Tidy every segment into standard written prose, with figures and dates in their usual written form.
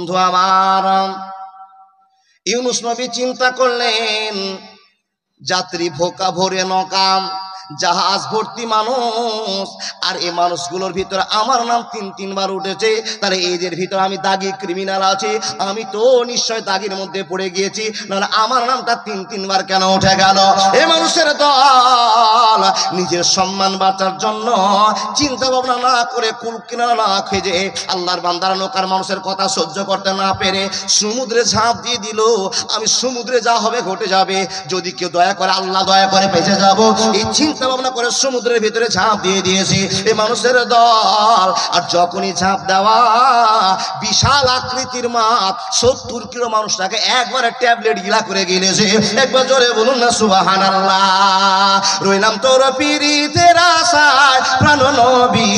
বন্ধু আমার, ইউনুস নবী চিন্তা করলেন যাত্রী ভোকা ভরে নৌকা, জাহাজ ভর্তি মানুষ, আর এই মানুষগুলোর ভিতরে আমার নাম তিনবার উঠেছে, তাহলে এদের ভিতরে আমি দাগি ক্রিমিনাল আছি, আমি তো নিশ্চয় দাগির মধ্যে পড়ে গিয়েছি, নাহলে আমার নামটা তিনবার কেন উঠে গেল? এই মানুষের দল নিজের সম্মান বাঁচার জন্য চিন্তা ভাবনা না করে, কুল কিনারা না খেজে, আল্লাহর বান্দার নৌকার মানুষের কথা সহ্য করতে না পেরে সমুদ্রে ঝাঁপ দিয়ে দিল। আমি সমুদ্রে যা হবে ঘটে যাবে, যদি কেউ দয়া করে আল্লাহ দয়া করে বেঁচে যাব, এই চিন্তা ভাবনা করে সমুদ্রের ভিতরে ঝাঁপ দিয়ে দিয়েছে এই মানুষের দল। আর যখনই ঝাঁপ দেওয়া, বিশাল আকৃতির মাছ 70 কিলো মানুষটাকে একবারে ট্যাবলেট গিলা করে গিলেছে। একবার জোরে বলুন না সুবহানাল্লাহ। রইলাম তোর পীরিতের আশায় প্রাণ নবী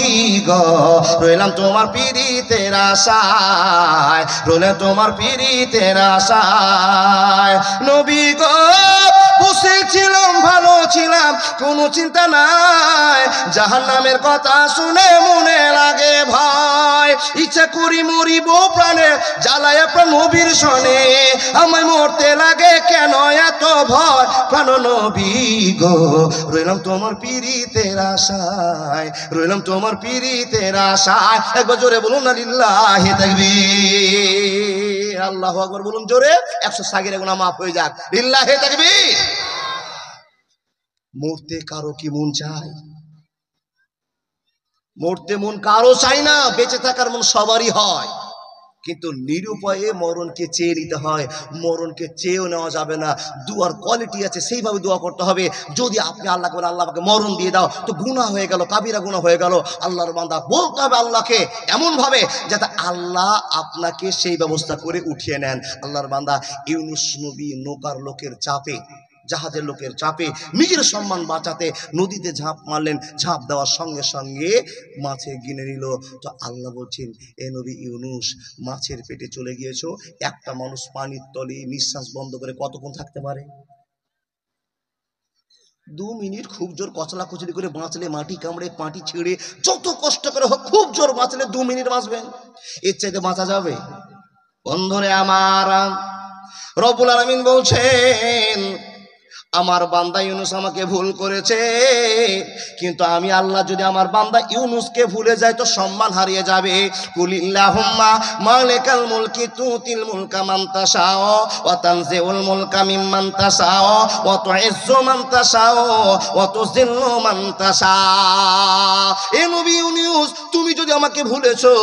গো, রইলাম তোমার পীরিতের আশায়, রইলাম তোমার পীরিতের আশায় নবী গো। বসেছিলাম ভালো ছিলাম, কোনো চিন্তা নাই, জাহান্নামের কথা শুনে মনে লাগে ভয়, ইচ্ছা করি মরিব প্রাণে জ্বালায় প্রাণ নবীর শনে, আমায় মরতে লাগে কেন এত ভয় প্রাণ নবী গো। রইলাম তোমার পীরিতের আশায়, রইলাম তোমার পীরিতের আশায়। একবার জোরে বলুন না লিল্লাহি তাকবীর। আল্লাহু আকবার বলুন জোরে, 100 সাগিরা গুনাহ মাফ হয়ে যাক। লিল্লাহি তাকবীর। মরতে কারো কি মন চায়? মরতে মন কারো চাই না, বেঁচে থাকার মন সবারই হয়, কিন্তু নিরুপায়ে মরণকে চেয়ে নিতে হয়। মরণকে চেয়েও নেওয়া যাবে না, দুয়ার কোয়ালিটি আছে, সেইভাবে দোয়া করতে হবে। যদি আপনি আল্লাহ করে আল্লাহ আমাকে মরণ দিয়ে দাও, তো গুনাহ হয়ে গেল, কাবিরা গুনাহ হয়ে গেল। আল্লাহর বান্দা বলতে হবে আল্লাহকে এমন ভাবে যাতে আল্লাহ আপনাকে সেই ব্যবস্থা করে উঠিয়ে নেন। আল্লাহর বান্দা ইউনুস নবী নৌকার লোকের চাপে, জাহাজের লোকের চাপে নিজের সম্মান বাঁচাতে নদীতে ঝাঁপ মারলেন। ঝাঁপ দেওয়ার সঙ্গে সঙ্গে মাছে গিনে নিল। তো আল্লাহ বলছেন, এ নবী ইউনুস, মাছের পেটে চলে গিয়েছো, একটা মানুষ পানির তলে নিঃশ্বাস বন্ধ করে কতক্ষণ থাকতে পারে? 2 মিনিট। খুব জোর কচলা কচলি করে বাঁচলে, মাটি কামড়ে পাটি ছিঁড়ে যত কষ্ট করে হোক, খুব জোর বাঁচলে 2 মিনিট বাঁচবেন, এর চাইতে বাঁচা যাবে? বন্ধুরে আমার, রব্বুল আলামিন বলছেন, আমার বান্দা ইউনুস আমাকে ভুল করেছে, কিন্তু আমি আল্লাহ যদি আমার বান্দা ইউনুসকে ভুলে যাই তো সম্মান হারিয়ে যাবে। কুলিল্লাহুম্মা মালিকাল মুলকি তুতিল মুলকা মান তাশাও ওয়া তানজিউল মুলকা মিম্মান তাশাও ওয়া তুইজ্জু মান তাশাও ওয়া তুযিল্লু মান তাশা। এ নবী ইউনুস, তুমি যদি আমাকে ভুলেছো,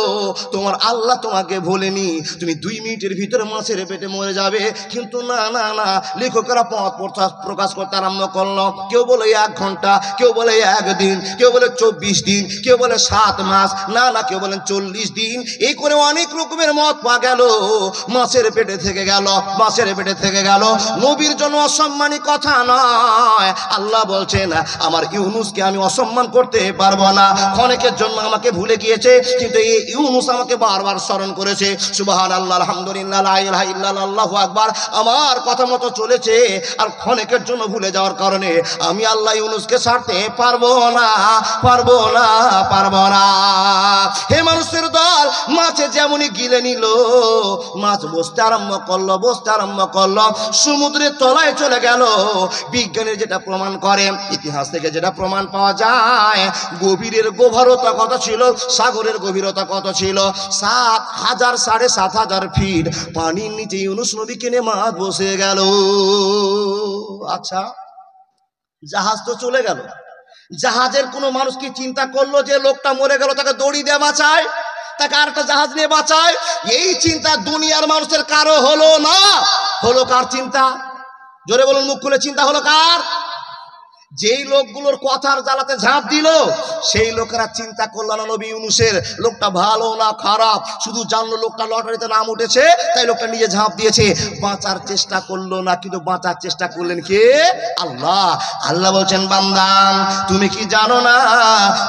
তোমার আল্লাহ তোমাকে ভুলেনি। তুমি 2 মিনিটের ভিতরে মাছের পেটে মরে যাবে। কিন্তু না না না, লেখকেরা পথ প্রকাশ করতে আরম্ভ করলো। কেউ বলে 1 ঘন্টা, কেউ বলে 1 দিন, কেউ বলে 24 দিন, কেউ বলে 7 মাস, না না কেউ বলেন 40 দিন। এই করে অনেক রকমের মত পাওয়া গেল। মাছের পেটে থেকে গেল, মাছের পেটে থেকে গেল। নবীর জন্য অসম্মানী কথা নয়। আল্লাহ বলছেন, আমার ইউনুসকে আমি অসম্মান করতে পারবো না। ক্ষণিকের জন্য আমাকে ভুলে গিয়েছে, কিন্তু এই ইউনুস আমাকে বারবার স্মরণ করেছে। সুবহানাল্লাহ, আলহামদুলিল্লাহ, লা ইলাহা ইল্লাল্লাহ, আল্লাহু আকবার, আমার কথা মতো চলেছে। আর ক্ষণিকের জন্য ভুলে যাওয়ার কারণে আমি আল্লাহ ইউনুসকে ছাড়তে পারবো না, পারবো না, পারবো না। হে মানুষের দল, মাছে যেমনই গিলে নিল, মাছ বসতে আরম্ভ করলো, বসতে আরম্ভ করলো, সমুদ্রের তলায় চলে গেল। বিজ্ঞানের যেটা প্রমাণ করে, ইতিহাস থেকে যেটা প্রমাণ পাওয়া যায়, গভীরের গভীরতা কত ছিল, সাগরের গভীরতা কত ছিল? 7,000 7,500 ফিট পানির নিচে ইউনুস নবী কিনে মাছ বসে গেল। আচ্ছা, জাহাজ তো চলে গেল, জাহাজের কোনো মানুষ কি চিন্তা করলো যে লোকটা মরে গেল, তাকে দড়ি দিয়ে বাঁচায়, তাকে আরেকটা জাহাজ নিয়ে বাঁচায়? এই চিন্তা দুনিয়ার মানুষের কারো হলো না। হলো কার চিন্তা? জোরে বলুন, মুখ খুলে, চিন্তা হলো কার? যেই লোকগুলোর কথার জ্বালাতে ঝাঁপ দিল, সেই লোকেরা চিন্তা করলো না নবী ইউনুসের লোকটা ভালো না খারাপ, শুধু জানলো লোকটা লটারিতে নাম উঠেছে, তাই লোকটা নিজে ঝাঁপ দিয়েছে। বাঁচার চেষ্টা করলো না, কিন্তু বাঁচার চেষ্টা করলেন কে? আল্লাহ। আল্লাহ বলছেন, বান্দা তুমি কি জানো না,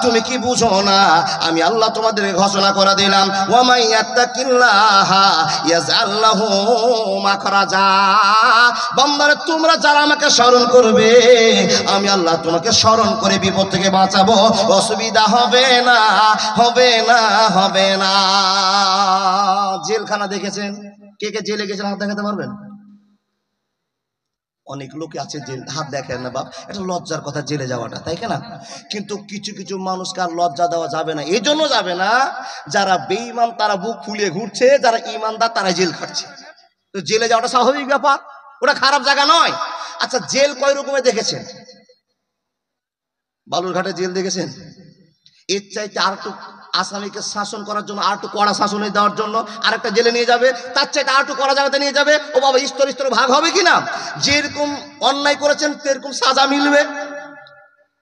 তুমি কি বুঝো না, আমি আল্লাহ তোমাদের ঘোষণা করে দিলাম, ওয়া মান ইয়াত্তাকিল্লাহা ইয়াজআল লাহু মাখরাজা। বান্দারে, তোমরা যারা আমাকে স্মরণ করবে, আমি আল্লাহ তোমাকে স্মরণ করে বিপদ থেকে বাঁচাবো, অসুবিধা হবে না, হবে না, হবে না। জেলখানা দেখেছেন? কে কে জেলে গেছেন হাত দেখাতে পারবেন? অনেক লোক আছে জেল, হাত দেখেন না বাপ, এটা লজ্জার কথা জেলে যাওয়াটা, তাই না? কিন্তু কিছু কিছু মানুষকে আর লজ্জা দেওয়া যাবে না। এই জন্য যাবে না, যারা বেঈমান তারা বুক ফুলিয়ে ঘুরছে, যারা ইমানদার তারা জেল খাটছে। তো জেলে যাওয়াটা স্বাভাবিক ব্যাপার, ওটা খারাপ জায়গা নয়। আচ্ছা, জেল কয় রকমের দেখেছেন? বালুরঘাটে জেল দেখেছেন? এর চাইতে আর একটু আসামিকে শাসন করার জন্য, আর একটু কড়া শাসনে দেওয়ার জন্য আরেকটা জেলে নিয়ে যাবে, তার চাইতে আর একটু কড়া জায়গাতে নিয়ে যাবে। ও বাবা, স্তর স্তরে ভাগ হবে কিনা? যেরকম অন্যায় করেছেন সেরকম সাজা মিলবে।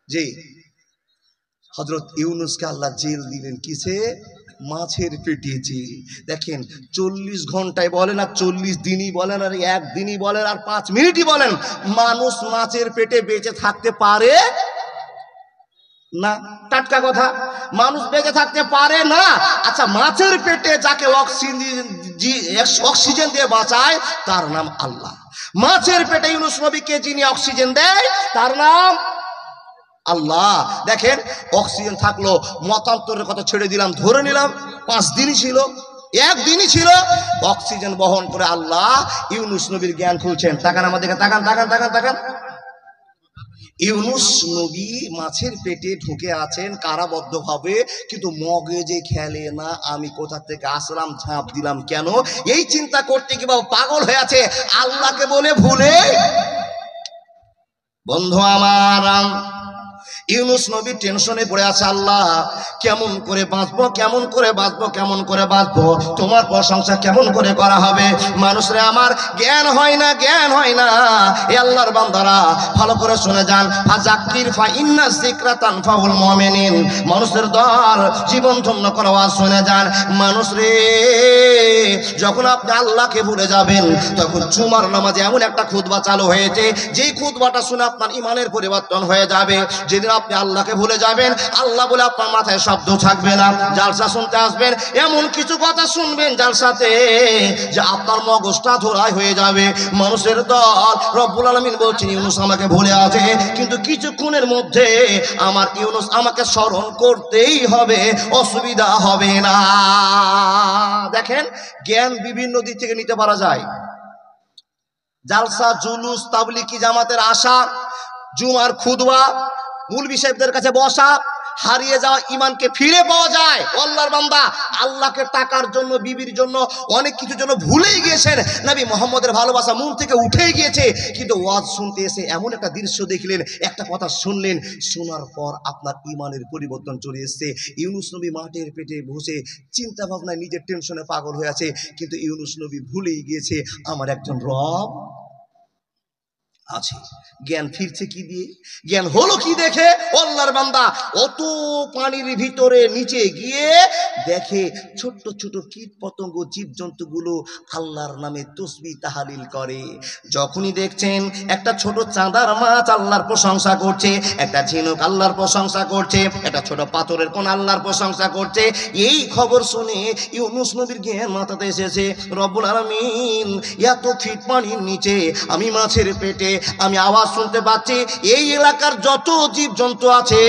জি, হযরত ইউনূসকে আল্লাহ জেল দিলেন কিসে? মাছের পেটে জেল। দেখেন, 40 ঘন্টায় বলেন আর 40 দিনই বলেন আর একদিনই বলেন আর 5 মিনিটই বলেন, মানুষ মাছের পেটে বেঁচে থাকতে পারে না। টাটকা কথা, মানুষ বেঁচে থাকতে পারে না। আচ্ছা, মাছের পেটে যাকে অক্সিজেন দিয়ে বাঁচায় তার নাম আল্লাহ। মাছের পেটে ইউনূস নবীকে যিনি অক্সিজেন দেয় তার নাম আল্লাহ। দেখেন, অক্সিজেন থাকলো, মতান্তরের কথা ছেড়ে দিলাম, ধরে নিলাম 5 দিনই ছিল, একদিনই ছিল, অক্সিজেন বহন করে আল্লাহ ইউনূস নবীর জ্ঞান খুলছেন। তাকান আমাদেরকে, তাকান তাকান তাকান তাকান। ইউনূস নবী মাছের পেটে ঢুকে আছেন কারাবদ্ধ ভাবে, কিন্তু মগজে খেলে না আমি কোথা থেকে আসলাম, ঝাঁপ দিলাম কেন, এই চিন্তা করতে কি বাবা পাগল হয়ে আছে আল্লাহকে বলে ভুলে। বন্ধু আমার, ইউনূস নবী টেনশনে পড়ে আছে, আল্লাহ কেমন করে বাঁচবো, কেমন করে বাঁচবো, কেমন করে বাঁচবো, তোমার প্রশংসা কেমন করে করা হবে। মানুষরে আমার জ্ঞান হয় না, জ্ঞান হয় না। এ আল্লাহর বান্দারা ভালো করে শুনে যান, ফাযাক্কির ফা ইন্না যিকরা তানফাউল মুমিনিন। মানুষের দল জীবন ধন্য করা ওয়াজ শুনে যান। মানুষ রে, যখন আপনি আল্লাহকে ভুলে যাবেন তখন জুমার নামাজে এমন একটা খুতবা চালু হয়েছে, যেই খুতবাটা শুনে আপনার ইমানের পরিবর্তন হয়ে যাবে। যেদিন আপনি আল্লাহকে ভুলে যাবেন, আল্লাহ বলে আপনার মাথায় শব্দ থাকবে না। জালসা শুনতে আসবেন, এমন কিছু কথা শুনবেন জালসাতে যে আপনার মগজটা ধরাই হয়ে যাবে। মানুষের দল রব্বুল আলামিন বলছেন, ইউনূস আমাকে ভুলে আছে, কিন্তু কিছুক্ষণের মধ্যে আমার ইউনূস আমাকে স্মরণ করতেই হবে, অসুবিধা হবে না। দেখেন, জ্ঞান বিভিন্ন দিক থেকে নিতে পারা যায়। জালসা, জুলুস, তাবলীগি জামাতের আসা, জুমার খুতবা, মুলবি সাহেবদের কাছে বসা, হারিয়ে যাওয়া ইমানকে ফিরে পাওয়া যায়। আল্লাহর বান্দা আল্লাহকে টাকার জন্য, বিবির জন্য, অনেক কিছুর জন্য ভুলেই গিয়েছেন, নবী মুহাম্মদের ভালোবাসা মন থেকে উঠেই গিয়েছে, কিন্তু ওয়াজ শুনতে এসে এমন একটা দৃশ্য দেখলেন, একটা কথা শুনলেন, শোনার পর আপনার ইমানের পরিবর্তন চলে এসছে। ইউনূস নবী মাঠের পেটে বসে চিন্তা ভাবনায় নিজের টেনশনে পাগল হয়ে আছে, কিন্তু ইউনূস নবী ভুলেই গিয়েছে আমার একজন রব আছে। জ্ঞান ফিরছে কি দিয়ে? জ্ঞান হলো কি দেখে? আল্লাহর বান্দা অত পানির ভিতরে নিচে গিয়ে দেখে ছোট্ট ছোট কীট পতঙ্গ, জীবজন্তুগুলো আল্লাহর নামে তসবিহ তাহলিল করে। যখনই দেখছেন একটা ছোট চাঁদার মাছ আল্লাহর প্রশংসা করছে, একটা ঝিনুক আল্লাহর প্রশংসা করছে, একটা ছোট পাথরের কোন আল্লাহর প্রশংসা করছে, এই খবর শুনে ইউনূস নবীর জ্ঞান মাথাতে এসেছে, রব্বুল আলামিন এত ফিট পানির নিচে আমি মাছের পেটে, আমি আওয়াজ শুনতে পাচ্ছি, এই এলাকার যত জীবজন্তু আছে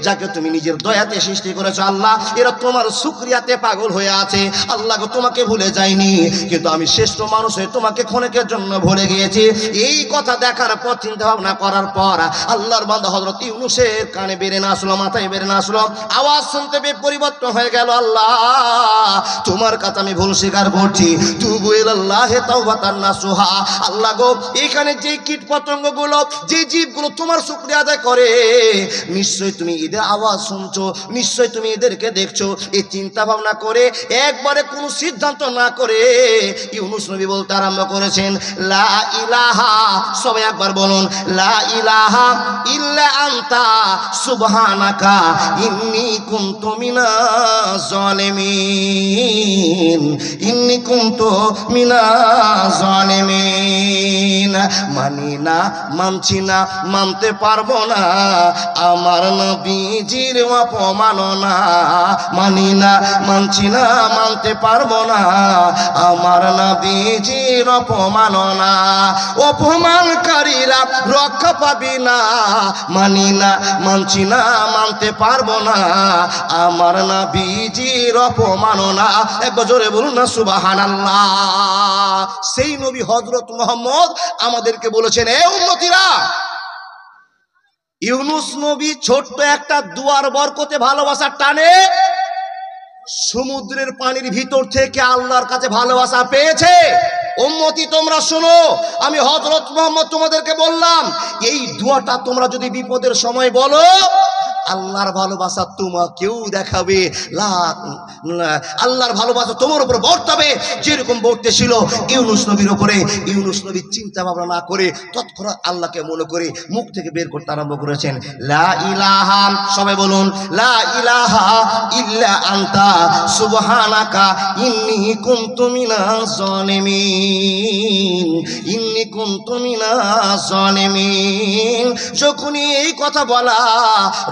যাকে তুমি নিজের দয়াতে সৃষ্টি করেছো আল্লাহ, এরা তোমার শুকরিয়াতে পাগল হয়ে আছে। আল্লাহ গো, তোমাকে ভুলে যাইনি, কিন্তু আমি শ্রেষ্ঠ মানুষ হয়ে তোমাকে ক্ষণিকের জন্য ভুলে গিয়েছি। এই কথা দেখার পর, চিন্তা ভাবনা করার পর আল্লাহর বান্দা হযরত ইউনূসের কানে বেরে না আসলো, মাথায় বেরে না আসলো, আওয়াজ শুনতে পেয়ে পরিবর্তন হয়ে গেল, আল্লাহ তোমার কাছে আমি ভুল স্বীকার করছি, তুবু ইলাল্লাহি তাওবাতান নাসুহা। আল্লাহ গো, এখানে যে কীট পতঙ্গগুলো, যে জীবগুলো তোমার শুকরিয়া আদায় করে, নিশ্চয়ই তুমি এদের আওয়াজ শুনছো, নিশ্চয়ই তুমি এদেরকে দেখছো। এই চিন্তা ভাবনা করে একবারে কোনো সিদ্ধান্ত না করে ইউনূস নবী বলতে আরম্ভ করেছেন, লা ইলাহা, সবাই একবার বলুন, লা ইলাহা ইল্লা আনতা সুবহানাকা ইন্নী কুনতু মিনাজ জালিমিন, ইন্নী কুনতু মিনাজ জালিমিন। মানি না, মানছি না, মানতে পারবো না আমার নবীজির অপমাননা, মানি না, মানছি না, মানতে পারবো না আমার নবীজির অপমাননা, অপমানকারীরা রক্ষা পাবি না, মানি না, মানছি না, মানতে পারবো না আমার নবীজির অপমাননা। একবার জোরে বলুন না সুবহানাল্লাহ। সেই নবী হযরত মুহাম্মদ আমাদেরকে বলেছেন, এ উম্মতিরা, ইউনুস নবী ছোট্ট একটা দুয়ার বরকতে ভালোবাসার টানে সমুদ্রের পানির ভিতর থেকে আল্লাহর কাছে ভালোবাসা পেয়েছে। উম্মতি তোমরা শোনো, আমি হযরত মুহাম্মদ তোমাদেরকে বললাম, এই দোয়াটা তোমরা যদি বিপদের সময় বলো, আল্লাহর ভালোবাসা তোমাকেও দেখাবে, আল্লাহর ভালোবাসা তোমার উপর বর্তাবে, যেরকম বর্তেছিল ইউনুস নবীর উপরে। ইউনুস নবী চিন্তা ভাবনা না করে তৎক্ষণাৎ আল্লাহকে মনে করে মুখ থেকে বের করতে আরম্ভ করেছেন, লা ইলাহা, সবাই বলুন, লা ইলাহা ইল্লা আনতা সুবহানাকা ইন্নী কুনতু মিনাজ জালিমিন, ইন্নী কুনতু মিনাজ জালিমিন। যখনই এই কথা বলা,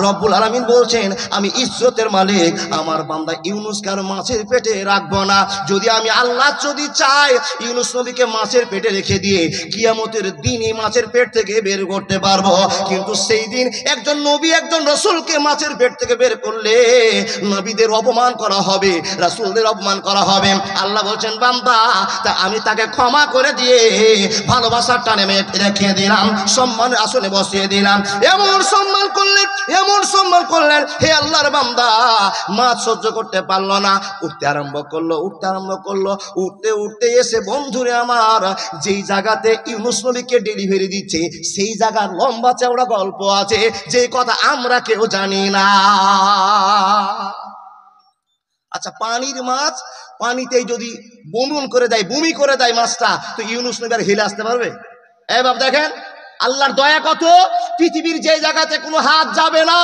রব্বুল আলামিন বলছেন, আমি ইজ্জতের মালিক, আমার বান্দা ইউনুসকে আর মাছের পেটে রাখবো না। যদি আমি আল্লাহ যদি চাই, ইউনুস নবীকে মাছের পেটে রেখে দিয়ে কিয়ামতের দিনই মাছের পেট থেকে বের করতে পারবো। কিন্তু সেই দিন একজন নবী, একজন রাসূলকে মাছের পেট থেকে বের করলে নবীদের অপমান করা হবে, রাসূলদের অপমান করা হবে। আল্লাহ বলছেন, বান্দা, তা আমি তাকে ক্ষমা করে দিয়ে ভালোবাসার টানে রেখে দিলাম, সম্মানের আসনে বসিয়ে দিলাম। এমন সম্মান করলেন, এমন সম্মান করলেন, হে আল্লাহর বান্দা মাছ সহ্য করতে পারলো না, উঠতে আরম্ভ করলো, উঠতে আরম্ভ করলো। উঠতে উঠতে এসে, বন্ধুরে আমার, যেই জায়গাতে ইউনুস নবীকে ডেলিভারি দিচ্ছে সেই জায়গার লম্বা চওড়া গল্প আছে, যে কথা আমরা কেউ জানি না। আচ্ছা, পানির মাছ পানিতেই যদি বমি করে দেয় মাছটা, তো ইউনুস নবী আর হেলে আসতে পারবে? এবার দেখেন আল্লাহর দয়া কত। পৃথিবীর যে জায়গাতে কোনো হাত যাবে না,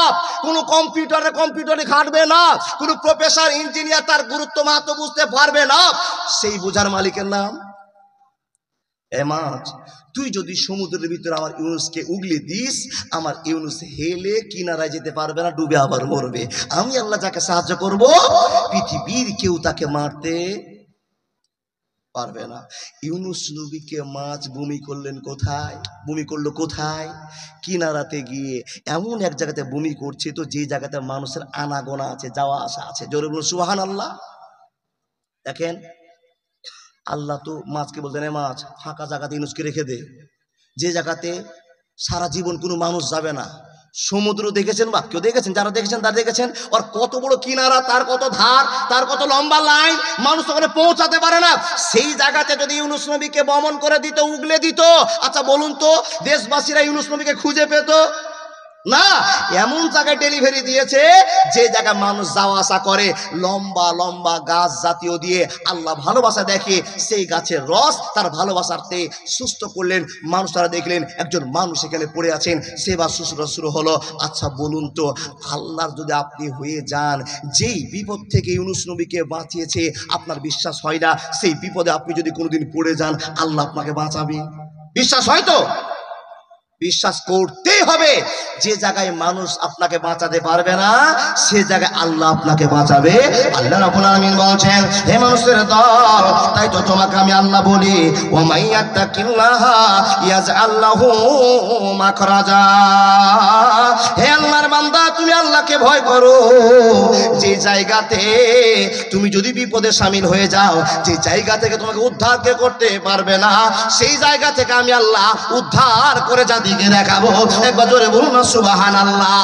কোনো কম্পিউটারে খাটবে না, কোনো প্রফেসর ইঞ্জিনিয়ার তার গুরুত্ব মাত্র বুঝতে পারবে না, সেই বোঝার মালিকের নাম এ মাছ। তুই যদি সমুদ্রের ভিতরে আমার ইউনুসকে উগলি দিস, আমার ইউনুস হেলে কিনারায় যেতে পারবে না, ডুবে আবার মরবে। আমি আল্লাহ যাকে সাহায্য করব, পৃথিবীর কেউ তাকে মারতে পারবে না। ইউনুস নবীকে মাছ বমি করলো কোথায়? কিনারাতে গিয়ে। এমন এক জায়গাতে বমি করছে তো যে জায়গাতে মানুষের আনাগোনা আছে, যাওয়া আসা আছে। জোরে বলুন সুবহানাল্লাহ। দেখেন আল্লাহ তো মাছকে বলতেন, মাছ ফাঁকা জায়গাতে ইউনুসকে রেখে দে, যে জায়গাতে সারা জীবন কোনো মানুষ যাবে না। সমুদ্র দেখেছেন বা কেউ দেখেছেন? যারা দেখেছেন তারা দেখেছেন, আর কত বড় কিনারা, তার কত ধার, তার কত লম্বা লাইন, মানুষ ওখানে পৌঁছাতে পারে না। সেই জায়গাতে যদি ইউনুস নবীকে বমন করে দিত, উগলে দিত, আচ্ছা বলুন তো দেশবাসীরা ইউনুস নবীকে খুঁজে পেত না? এমন জায়গায় ডেলিভারি দিয়েছে যে জায়গায় মানুষ যাওয়া আসা করে, লম্বা লম্বা গাছ জাতীয় দিয়ে আল্লাহ ভালোবাসা দেখে, সেই গাছের রস তার ভালোবাসাতে সুস্থ করলেন। মানুষ তারা দেখলেন একজন মানুষ এখানে পড়ে আছেন, সেবা শুশ্রূষা শুরু হলো। আচ্ছা বলুন তো, আল্লাহর যদি আপনি হয়ে যান, যেই বিপদ থেকে ইউনুস নবীকে বাঁচিয়েছে আপনার বিশ্বাস হয় না, সেই বিপদে আপনি যদি কোনোদিন পড়ে যান, আল্লাহ আপনাকে বাঁচাবে? বিশ্বাস হয় তো? বিশ্বাস করতেই হবে। যে জায়গায় মানুষ আপনাকে বাঁচাতে পারবে না, সে জায়গায় আল্লাহ আপনাকে বাঁচাবে। আল্লাহ রাব্বুল আলামিন বলছেন, হে মানুষের দল, তাই তো তোমাকে আমি আল্লাহ বলি, ওয়া মাইয়াত্তাকিল্লাহা ইয়াজআল লাহু মাখরাজা। হে আল্লাহর বান্দা, তুমি আল্লাহকে ভয় করো। যে জায়গাতে তুমি যদি বিপদে শামিল হয়ে যাও, যে জায়গা থেকে তোমাকে উদ্ধার কে করতে পারবে না, সেই জায়গা থেকে আমি আল্লাহ উদ্ধার করে দিকে দেখাবো। একবার জোরে বলুন না সুবহানাল্লাহ।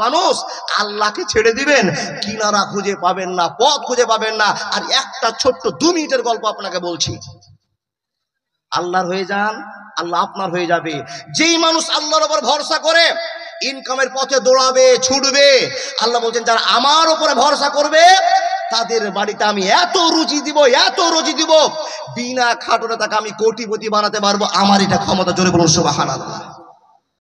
মানুষ আল্লাহকে ছেড়ে দিবেন, কিনারা খুঁজে পাবেন না, পথ খুঁজে পাবেন না। আর একটা ছোট্ট 2 মিনিটের গল্প আপনাকে বলছি। আল্লাহর হয়ে যান, আল্লাহ আপনার হয়ে যাবে। যেই মানুষ আল্লাহর উপর ভরসা করে ইনকামের পথে দৌড়াবে, ছুটবে, আল্লাহ বলছেন যারা আমার উপরে ভরসা করবে তাদের বাড়িতে আমি এত রুজি দিব, এত রুজি দিব, বিনা খাটুনে তাকে আমি কোটিপতি বানাতে পারবো। আমার এটা ক্ষমতা। জোরে বলুন সুবহানাল্লাহ।